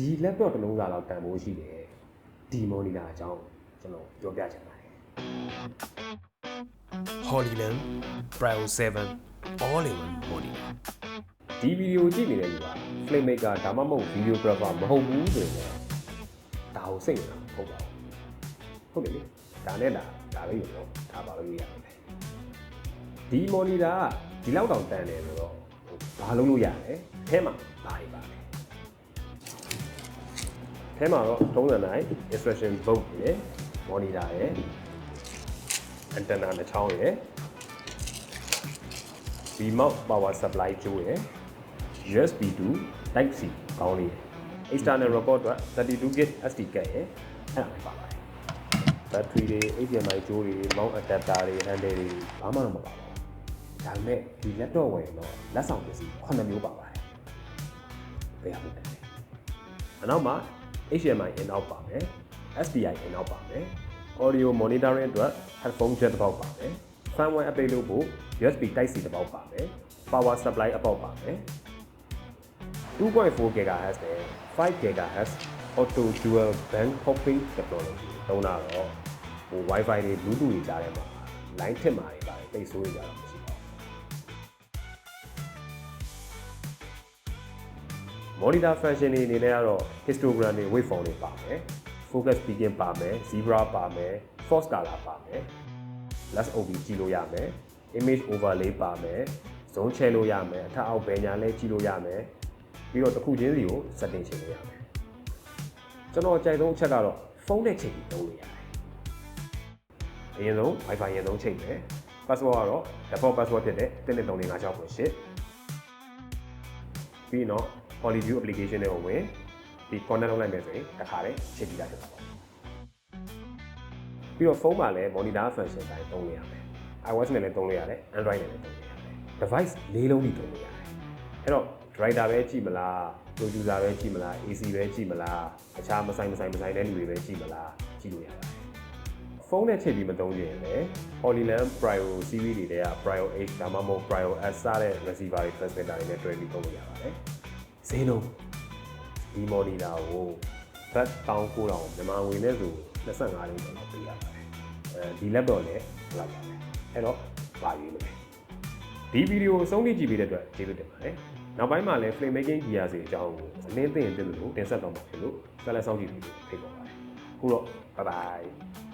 ဒီ laptop တစ်လုံးစာလောက်တန်ဖိုးရှိတယ်ဒီ monitor အကြောင်းကျွန်တော်ပြောပြချင်ပါတယ် Holyland Prio 7 all-in-one monitor ဒီဗီဒီယိုကြည့်နေတဲ့လူက filmmaker ဒါမှမဟုတ် videographer မဟုတ်ဘူးဆိုရင်ဒါကိုစိတ်ဝင်တာမဟုတ်ပါဘူးဟုတ်တယ်လေဒါနဲ့ဒါပဲယူတော့ဒါပါလို့ရရတယ်ဒီ monitor ကဒီလောက်တောင်တန်တယ်ဆိုတော့ဘာလုပ်လို့ရလဲအထဲမှာဘာတွေပါလဲအထဲမှာတော့သုံးစံတိုင်း instruction book ရယ် monitor ရယ် antenna တစ်ချောင်းရယ် remote power supply ကျိုးရယ် USB to Type C ကောင်းလေး external record အတွက် 32GB SD card ရယ်အဲ့ဒါပါပါတယ် battery တွေ HDMI ကျိုးတွေ mount adapter တွေ handle တွေဘာမှမပါဘူးဒါပေမဲ့ဒီ laptop ဝင်တော့လက်ဆောင်ပစ္စည်း9မျိုးပါပါတယ်ဘယ်ဟာလဲအနောက်မှာ HDMI in out ပါမယ် SDI in out ပါမယ် audio monitoring အတွက် headphone jack တစ်ပေါက်ပါမယ် firmware update လုပ်ဖို့ USB Type C တစ်ပေါက်ပါမယ် power supply အပေါက်ပါမယ် 2.4 GHz နဲ့ 5 GHz auto dual band hopping technology သုံးတာတော့Wi-Fi တွေ Bluetooth တွေကြားထဲမှာ line ထစ်မှာတွေပါတယ်တိတ်ဆိုးနေကြတာမရှိပါဘူး monitor function တွေအနေနဲ့ကတော့ histogram တွေ waveform တွေပါမယ် focus peaking ပါမယ် zebra ပါမယ် force color ပါမယ် last OB ကြည့်လို့ရမယ် image overlay ပါမယ် zone ချဲလို့ရမယ်အထက်အောက်ဘယ်ညာလဲကြည့်လို့ရမယ်ပြီးတော့တစ်ခုချင်းစီကို setting ချိန်လို့ရမယ်ကျွန်တော်အကြိုက်ဆုံးအချက်ကတော့ဖုန်းနဲ့ချိန်ပြီးသုံးလို့ရတယ်အရင်ဆုံး Wi-Fi ရင်ဆုံးချိန်မယ် password ကတော့ default password ဖြစ်တဲ့12356.8ပြီးတော့ Polyview application တွေကိုဝင်ဒီ connect လုပ်လိုက်မယ်ဆိုရင်တစ်ခါတည်းချိန်ပြီးတာဖြစ်သွားပါပြီးတော့ဖုန်းမှာလည်း monitor function တိုင်းသုံးလို့ရမယ် iOS နဲ့လည်းသုံးလို့ရတယ် Android နဲ့လည်းသုံးလို့ရတယ် device ၄လုံးကြီးသုံးလို့ရတယ်အဲ့တော့ driver ပဲကြည့်မလား producer ပဲကြည့်မလား AC ပဲကြည့်မလားအခြားမဆိုင်တဲ့လူတွေပဲကြည့်မလားကြည့်လို့ရပါတယ်ဖုန်းနဲ့ချိန်ပြီးမသုံးကြရင်လည်း Holyland Prio series တွေက Prio H ဒါမှမဟုတ် Prio S စတဲ့ receiver တွေ transmitter တွေနဲ့တွဲပြီးသုံးလို့ရပါတယ်ဈေးနှုန်းဒီ monitor ကိုဘတ်1900မြန်မာငွေနဲ့ဆို25သိန်းကျော်လောက်ပေးရပါတယ်ဒီ laptop လည်းလောက်ပါတယ်အဲ့တော့ပါရွေးလို့ဒီဗီဒီယိုအဆုံးထိကြည့်ပေးတဲ့အတွက်ကျေးဇူးတင်ပါတယ်နောက်ပိုင်းမှာလည်း flame making gear စီအကြောင်းကိုအလင်းသိရင်သိလို့တင်ဆက်တော့မှာဖြစ်လို့ဆက်လက်စောင့်ကြည့်ပြီးဖိတ်ခေါ်ပါတယ်ခုတော့ bye bye